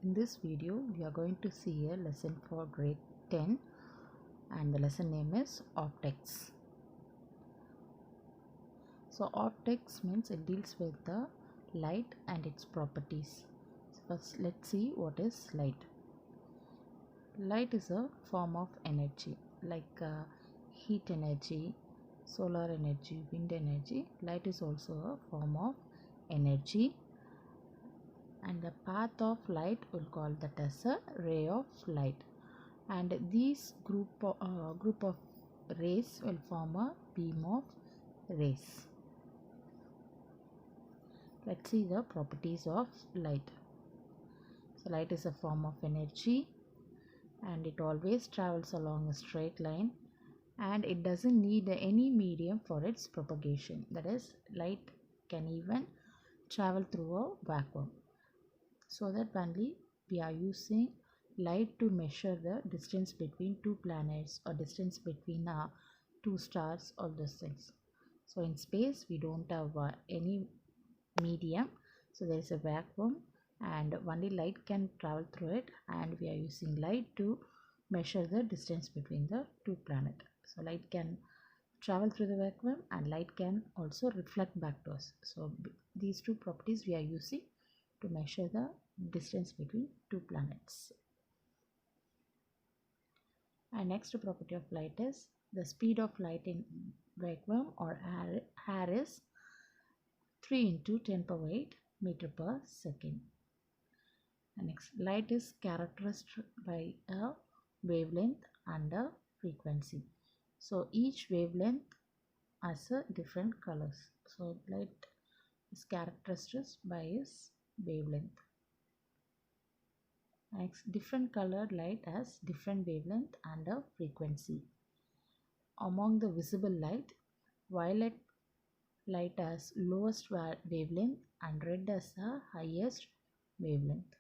In this video, we are going to see a lesson for grade 10 and the lesson name is Optics. So optics means it deals with the light and its properties. So first let's see what is light. Light is a form of energy like heat energy, solar energy, wind energy. Light is also a form of energy. And the path of light will call that as a ray of light, and these group of rays will form a beam of rays. Let's see the properties of light. So light is a form of energy and it always travels along a straight line, and it doesn't need any medium for its propagation. That is, light can even travel through a vacuum. So that only we are using light to measure the distance between two planets or distance between two stars, all those things. So in space we don't have any medium, so there is a vacuum and only light can travel through it, and we are using light to measure the distance between the two planets. So light can travel through the vacuum and light can also reflect back to us. So these two properties we are using to measure the distance between two planets. And next property of light is the speed of light in vacuum or air is 3 into 10 power 8 meter per second. And next, light is characterized by a wavelength and a frequency. So each wavelength has a different colors. So light is characterized by its wavelength. Next, different colored light has different wavelength and a frequency. Among the visible light, violet light has lowest wavelength and red has the highest wavelength.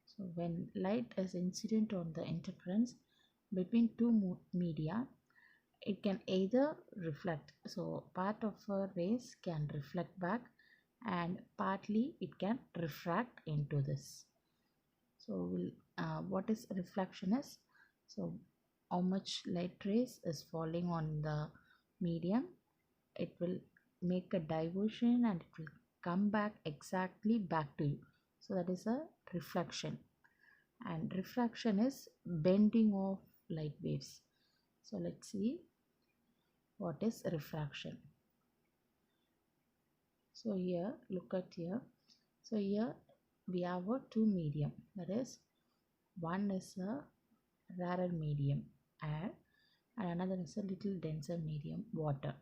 So when light is incident on the interference between two media, it can either reflect, so part of a rays can reflect back and partly it can refract into this. So what is reflection is, so how much light rays is falling on the medium, it will make a diversion and it will come back exactly back to you. So that is a reflection. And refraction is bending of light waves. So let's see what is refraction. So here, look at here. So here we have a two medium, that is, one is a rarer medium, air, and another is a little denser medium, water.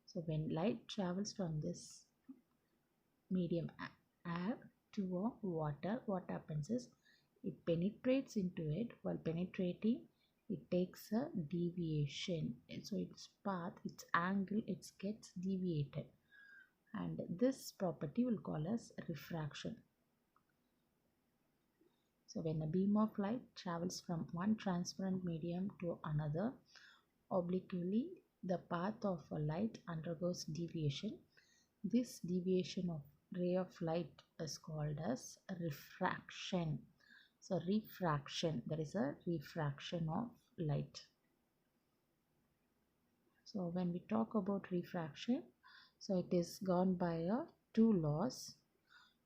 So when light travels from this medium air to a water, what happens is it penetrates into it. While penetrating, it takes a deviation, and so its path, its angle, it gets deviated, and this property will call as refraction. So when a beam of light travels from one transparent medium to another, obliquely the path of a light undergoes deviation. This deviation of ray of light is called as refraction. So refraction, there is a refraction of light. So when we talk about refraction, so it is governed by two laws.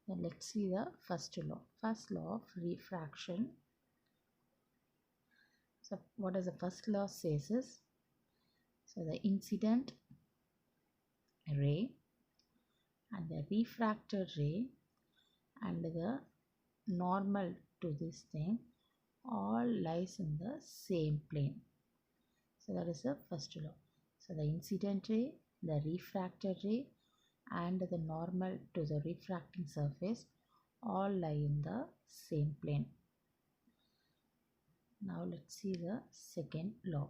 Then let's see the first law. First law of refraction. So what does the first law says is, so the incident ray and the refracted ray and the normal to this thing all lies in the same plane. So that is the first law. So the incident ray, the refracted ray and the normal to the refracting surface all lie in the same plane. Now let's see the second law.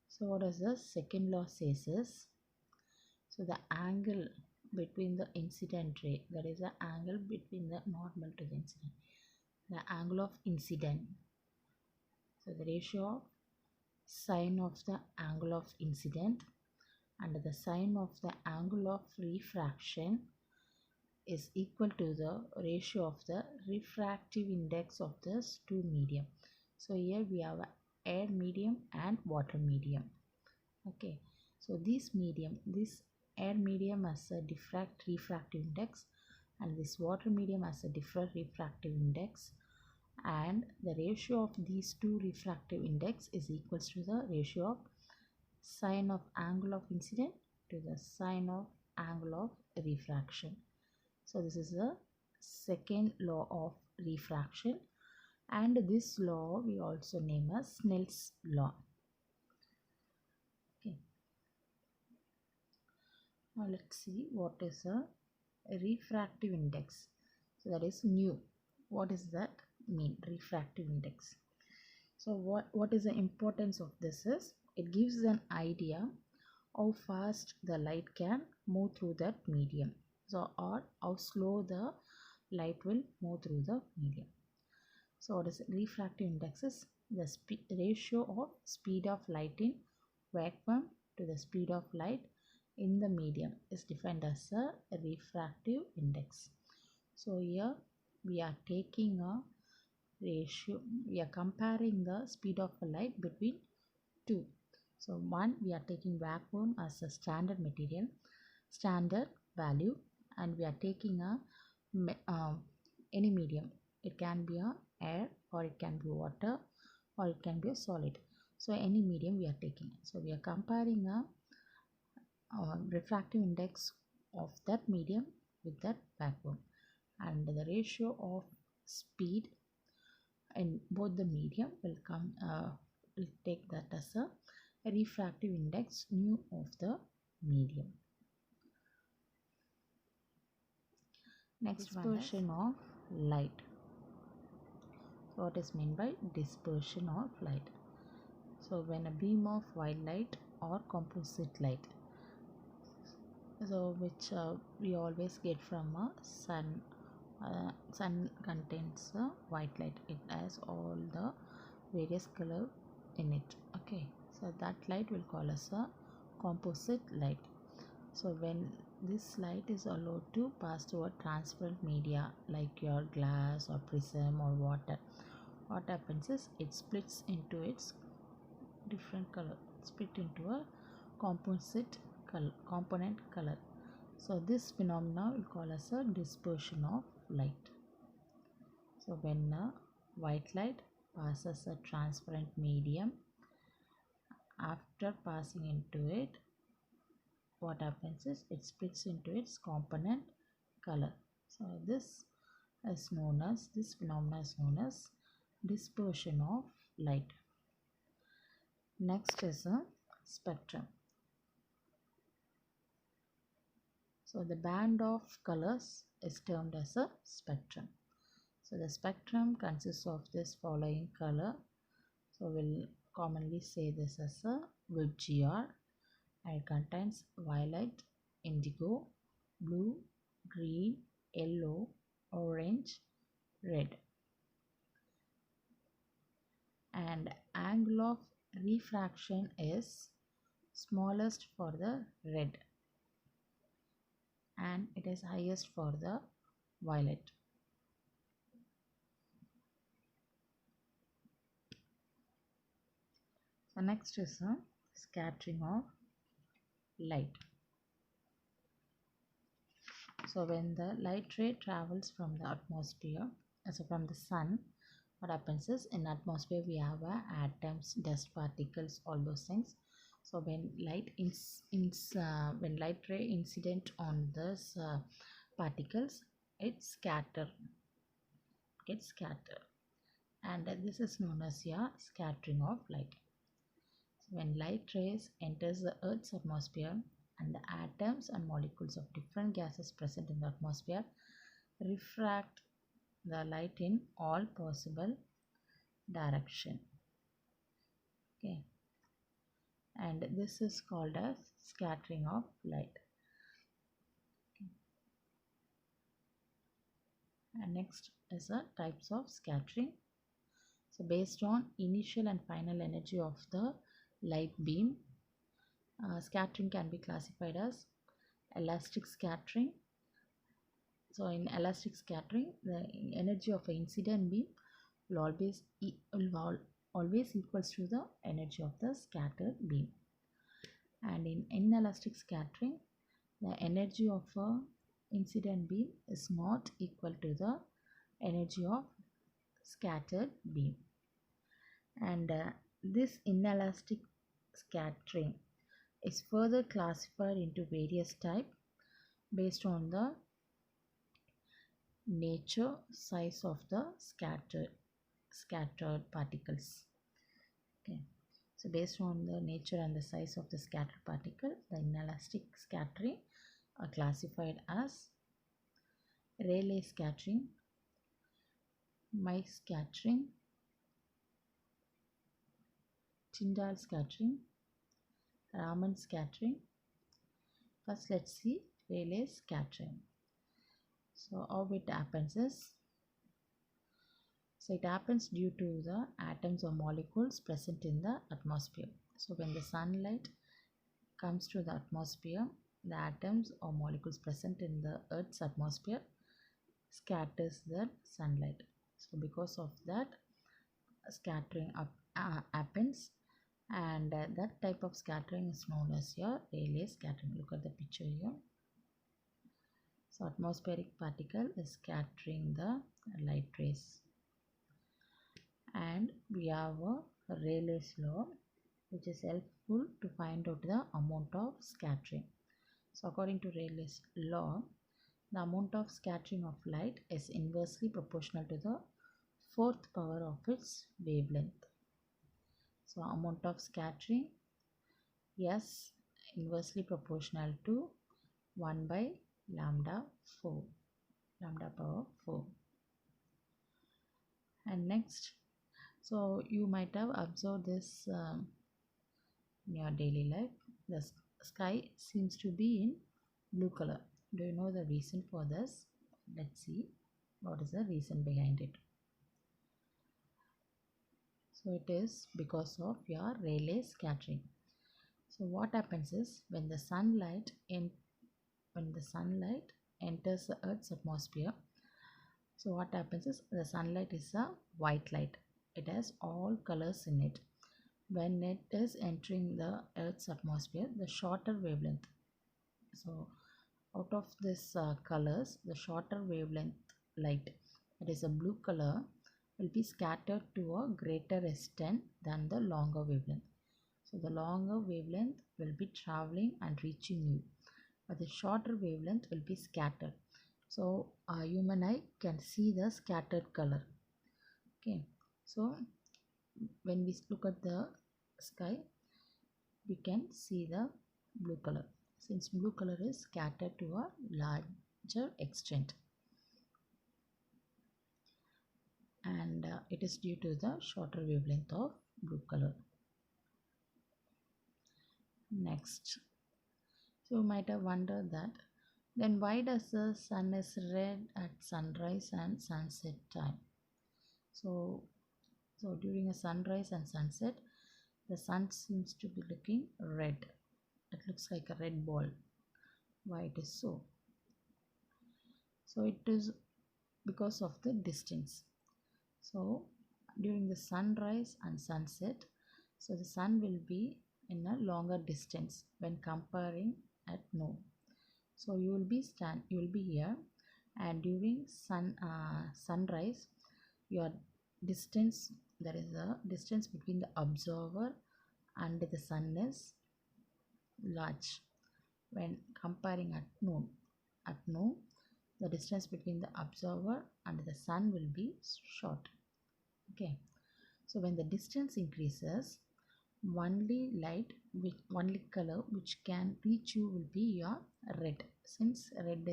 So what does the second law says is, so the angle between the incident ray, that is the angle between the normal to the incident, the angle of incident, so the ratio of sine of the angle of incident and the sine of the angle of refraction is equal to the ratio of the refractive index of this two medium. So here we have air medium and water medium. Okay, so this air medium has a different refractive index, and this water medium has a different refractive index, and the ratio of these two refractive index is equals to the ratio of sine of angle of incident to the sine of angle of refraction. So this is the second law of refraction, and this law we also name as Snell's law. Okay, now let's see what is a refractive index. So that is nu. What does that mean, refractive index? So what is the importance of this is it gives an idea how fast the light can move through that medium, so or how slow the light will move through the medium. So what is refractive index is the ratio of speed of light in vacuum to the speed of light in the medium is defined as a refractive index. So here we are taking a ratio, we are comparing the speed of light between two. So one, we are taking vacuum as a standard material, standard value, and we are taking a any medium. It can be a air, or it can be water, or it can be a solid. So any medium we are taking. So we are comparing a refractive index of that medium with that vacuum, and the ratio of speed in both the medium will come will take that as a refractive index nu of the medium. Next, dispersion of light. So what is meant by dispersion of light? So when a beam of white light or composite light, so which we always get from a sun, sun contains white light. It has all the various color in it. Okay, so that light will call as a composite light. So when this light is allowed to pass through a transparent media like your glass or prism or water, what happens is it splits into its different color, split into a composite color, component color. So this phenomena we call as a dispersion of light. So when a white light passes a transparent medium, after passing into it, what happens is it splits into its component color. So this phenomena is known as dispersion of light. Next is a spectrum. So the band of colors is termed as a spectrum. So the spectrum consists of this following color. So we'll commonly say this as a VGR, and it contains violet, indigo, blue, green, yellow, orange, red. And angle of refraction is smallest for the red, and it is highest for the violet. So next is a scattering of light. So when the light ray travels from the atmosphere, so from the sun, what happens is in atmosphere we have atoms, dust particles, all those things. So when light when light ray incident on this particles, it gets scattered, and this is known as scattering of light. So when light rays enters the Earth's atmosphere, and the atoms and molecules of different gases present in the atmosphere refract the light in all possible direction. Okay, and this is called as scattering of light. Okay. And next is the types of scattering. So based on initial and final energy of the light beam, scattering can be classified as elastic scattering, So in elastic scattering, the energy of an incident beam will always equals to the energy of the scattered beam. And in inelastic scattering, the energy of a incident beam is not equal to the energy of scattered beam. And this inelastic scattering is further classified into various types based on the nature, size of the scattered particles. Okay, so based on the nature and the size of the scattered particle, the inelastic scattering are classified as Rayleigh scattering, Mike scattering, Tindal scattering, Raman scattering. First, let's see Rayleigh scattering. So how it happens is, it happens due to the atoms or molecules present in the atmosphere. So when the sunlight comes to the atmosphere, the atoms or molecules present in the Earth's atmosphere scatters the sunlight. So because of that, scattering happens, and that type of scattering is known as your Rayleigh scattering. Look at the picture here. So atmospheric particle is scattering the light rays, and we have a Rayleigh's law which is helpful to find out the amount of scattering. So according to Rayleigh's law, the amount of scattering of light is inversely proportional to the fourth power of its wavelength. So amount of scattering, yes, inversely proportional to 1 by lambda power 4. And next, so you might have observed this in your daily life. The sky seems to be in blue color. Do you know the reason for this? Let's see what is the reason behind it. So it is because of your Rayleigh scattering. So what happens is, when the sunlight enters the Earth's atmosphere, so what happens is, the sunlight is a white light. It has all colors in it. When it is entering the Earth's atmosphere, the shorter wavelength, so out of this colors, the shorter wavelength light, that is a blue color, will be scattered to a greater extent than the longer wavelength. So the longer wavelength will be traveling and reaching you, but the shorter wavelength will be scattered. So a human eye can see the scattered color. Okay, so when we look at the sky, we can see the blue color, since blue color is scattered to a larger extent, and it is due to the shorter wavelength of blue color. Next, so you might have wondered that, then why does the sun is red at sunrise and sunset time? So during a sunrise and sunset, the sun seems to be looking red. It looks like a red ball. Why it is so? So it is because of the distance. So during the sunrise and sunset, so the sun will be in a longer distance when comparing at noon. So you will be here, and during sunrise, your distance, that is the distance between the observer and the sun, is large. When comparing at noon, the distance between the observer and the sun will be short. Okay, so when the distance increases, only color which can reach you will be your red, since red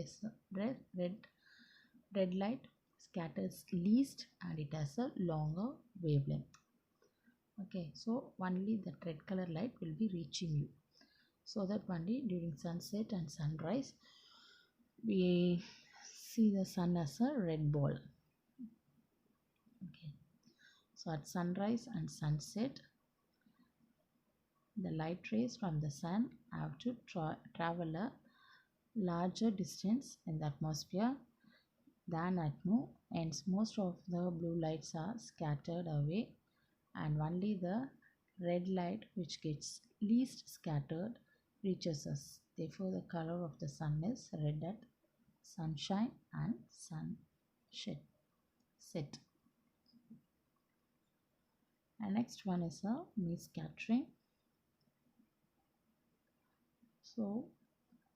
light scatters least and it has a longer wavelength. Okay, so only that red color light will be reaching you, so that only during sunset and sunrise we see the sun as a red ball. Okay, so at sunrise and sunset, the light rays from the sun have to travel a larger distance in the atmosphere, than at noon, hence most of the blue lights are scattered away and only the red light, which gets least scattered, reaches us. Therefore, the color of the sun is red at sunshine and sunset. Set. And next one is a mist scattering. So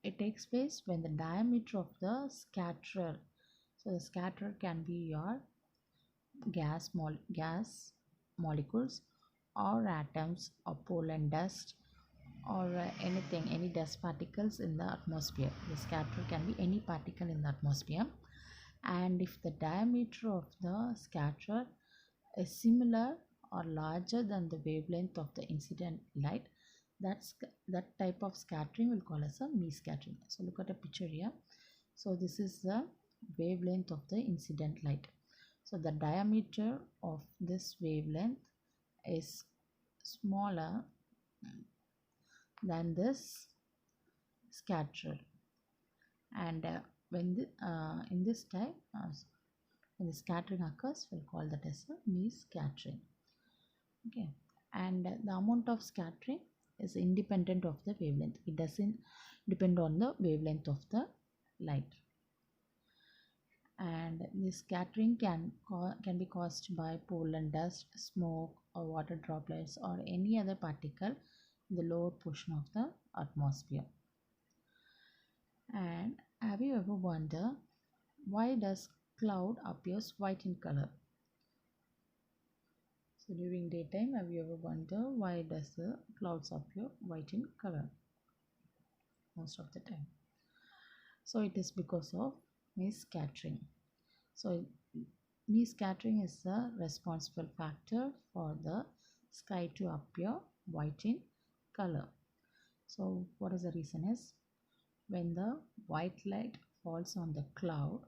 it takes place when the diameter of the scatterer, so the scatterer can be your gas molecules or atoms or pollen dust or anything, any dust particles in the atmosphere. The scatterer can be any particle in the atmosphere, and if the diameter of the scatterer is similar or larger than the wavelength of the incident light, that type of scattering will call as a mist scattering. So look at a picture here. So this is the wavelength of the incident light. So the diameter of this wavelength is smaller than this scatterer, and in this type, when the scattering occurs, we'll call that as a mist scattering. Okay, and the amount of scattering is independent of the wavelength. It doesn't depend on the wavelength of the light. And this scattering can be caused by pollen dust, smoke, or water droplets, or any other particle in the lower portion of the atmosphere. And have you ever wondered why does cloud appears white in color? So during daytime, have you ever wondered why does the clouds appear white in color most of the time? So it is because of mist scattering. So mist scattering is the responsible factor for the sky to appear white in color. So what is the reason is, when the white light falls on the cloud,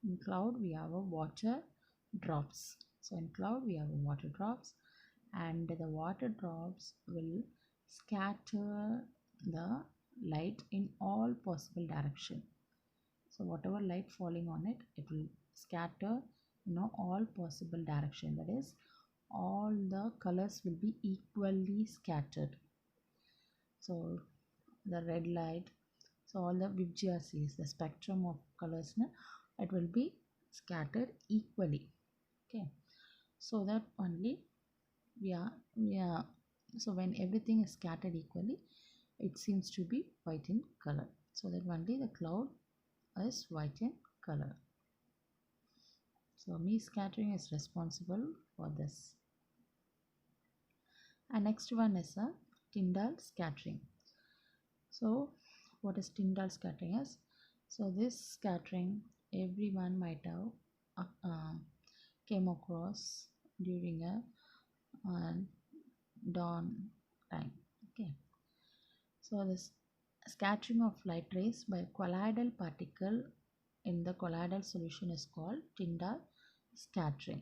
in cloud we have a water drops. So in cloud we have water drops, and the water drops will scatter the light in all possible direction. So whatever light falling on it, it will scatter all possible direction. That is, all the colors will be equally scattered. So the red light, so all the VGRCs, the spectrum of colors, it will be scattered equally. Okay, so that only so when everything is scattered equally, it seems to be white in color. So that only the cloud is white in color. So mist scattering is responsible for this. And next one is a Tindal scattering. So what is Tindal scattering is? So this scattering everyone might have came across during a dawn time. Okay, so this scattering of light rays by a colloidal particle in the colloidal solution is called Tindal scattering.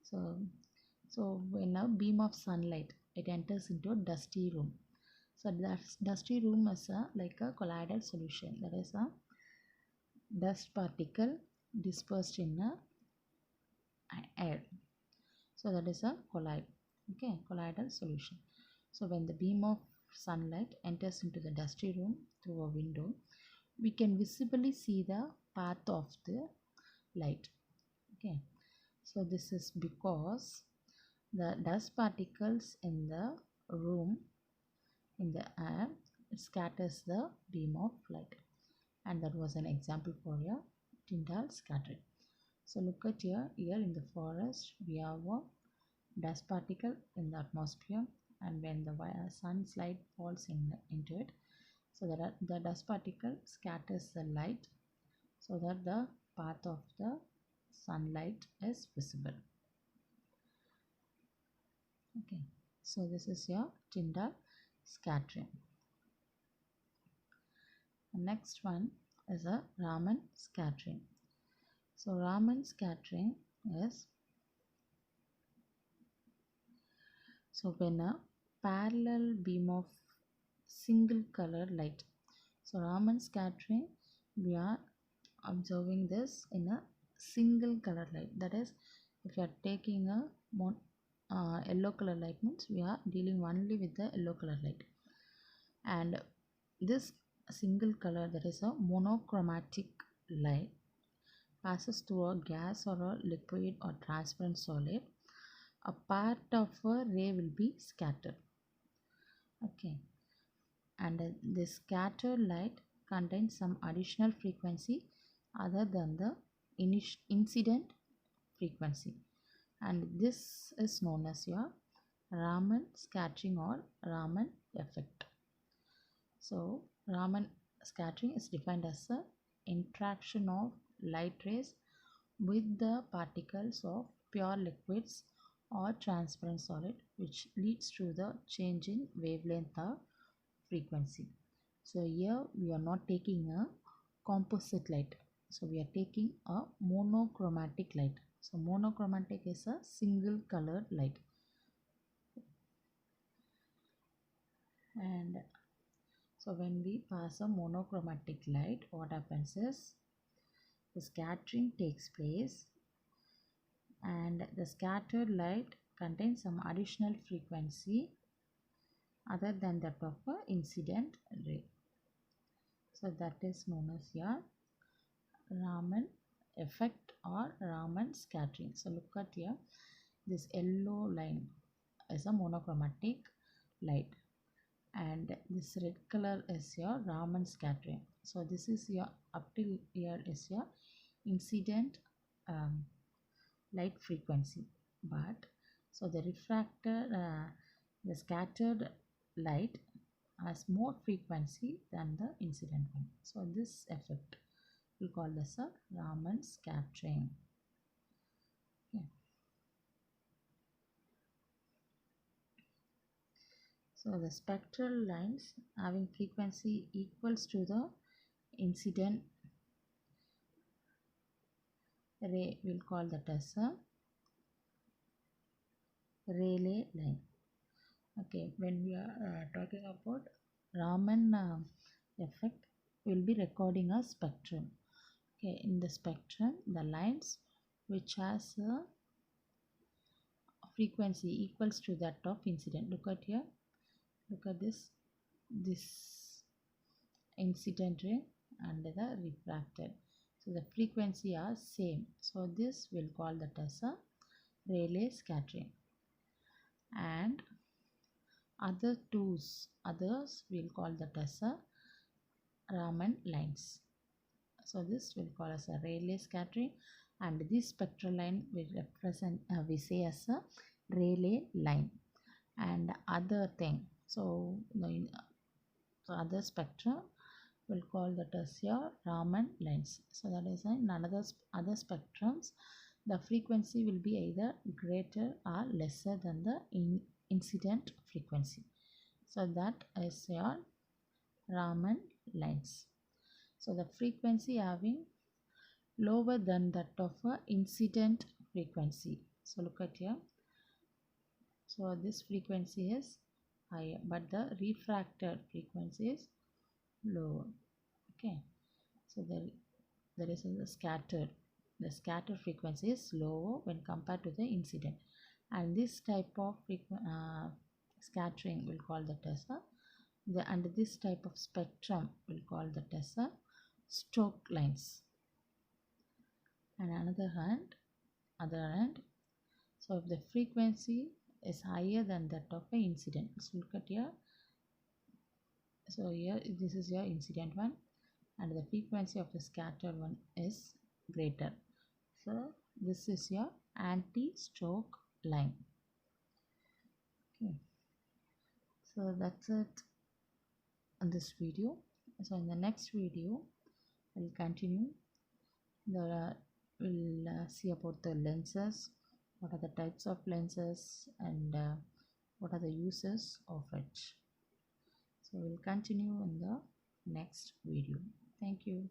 So when a beam of sunlight, it enters into a dusty room. So that dusty room is like a colloidal solution. That is a dust particle dispersed in air. So that is a colloidal solution. So when the beam of sunlight enters into the dusty room through a window, we can visibly see the path of the light. Okay, so this is because the dust particles in the room, in the air, it scatters the beam of light, and that was an example for a Tindal scattering. So look at here in the forest we have a dust particle in the atmosphere, and when the sun's light falls into it, so that the dust particle scatters the light so that the path of the sunlight is visible. Okay, so this is your Tindal scattering. The next one is a Raman scattering. So Raman scattering is, so when a parallel beam of single color light, so Raman scattering, we are observing this in a single color light. That is, if you are taking a yellow color light, means we are dealing only with the yellow color light, and this single color, that is a monochromatic light, passes through a gas or a liquid or transparent solid. A part of a ray will be scattered. Okay, and the scattered light contains some additional frequency other than the incident frequency, and this is known as your Raman scattering or Raman effect. So Raman scattering is defined as the interaction of light rays with the particles of pure liquids or transparent solid, which leads to the change in wavelength or frequency. So here we are not taking a composite light, so we are taking a monochromatic light. So monochromatic is a single colored light, and so when we pass a monochromatic light, what happens is the scattering takes place, and the scattered light contains some additional frequency other than that of a incident ray. So that is known as your Raman effect or Raman scattering. So look at here, this yellow line is a monochromatic light, and this red color is your Raman scattering. So this is your, up till here is your incident light frequency, but so the the scattered light has more frequency than the incident one. So this effect we call this a Raman scattering. Okay. So the spectral lines having frequency equals to the incident ray, we'll call that as a Rayleigh line. Okay, when we are talking about Raman effect, we'll be recording a spectrum. Okay, in the spectrum, the lines which has a frequency equals to that of incident. Look at here, look at this incident ray and the refracted. So the frequency are same. So this will call that as a Rayleigh scattering. And others will call that as a Raman lines. So this will call as a Rayleigh scattering, and this spectral line will represent we say as a Rayleigh line. And other thing, so other spectra will call that as your Raman lines. So that is in other spectrums, the frequency will be either greater or lesser than the incident frequency. So that is your Raman lines. So the frequency having lower than that of a incident frequency. So look at here. So this frequency is higher, but the refracted frequency is lower. Okay. So there is a scattered. The scattered frequency is lower when compared to the incident, and this type of scattering will call that as a and this type of spectrum will call that as a Stoke lines. And other hand, so if the frequency is higher than that of an incident, so look at here. So here this is your incident one, and the frequency of the scattered one is greater. So this is your anti-Stoke line. Okay, so that's it in this video. So in the next video we'll continue. We'll see about the lenses, what are the types of lenses, and what are the uses of it. So we'll continue in the next video. Thank you.